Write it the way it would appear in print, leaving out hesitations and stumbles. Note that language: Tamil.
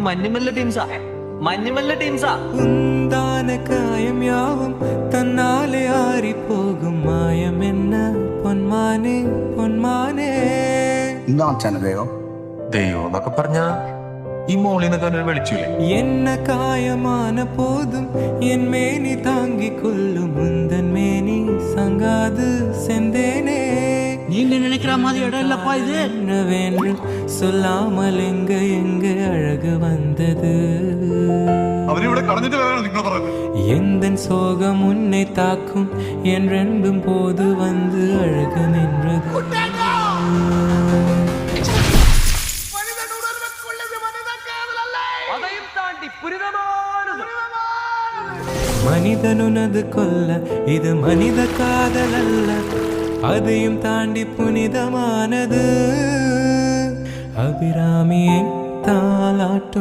മഞ്ഞുമല്ല ടീംസാ മഞ്ഞുമല്ല ടീംസാ ഉന്താന കായം യാവും തന്നാലെ ആറി പോകും മായം എന്ന പൊന്മാനെ പൊന്മാനെ ദൈവം എന്നൊക്കെ പറഞ്ഞ ഈ മോളിന്നൊക്കെ ഒരു വിളിച്ചില്ലേ என்ன காயமான போதும் என் மேனி தாங்கிக் கொள்ளும் முந்தன் மேனி சங்காது செந்தேனே நீங்க நினைக்கிற மாதிரி இடம் இல்லப்பா இது என்னவென்று சொல்லாமல் எங்க எங்க அழகு வந்தது எந்தன் சோகம் உன்னை தாக்கும் என்றென்றும் போது வந்து அழகு நின்றது மனிதனுனது கொல்ல இது மனித காதல் அல்ல அதையும் தாண்டி புனிதமானது அபிராமியை தாலாட்டும்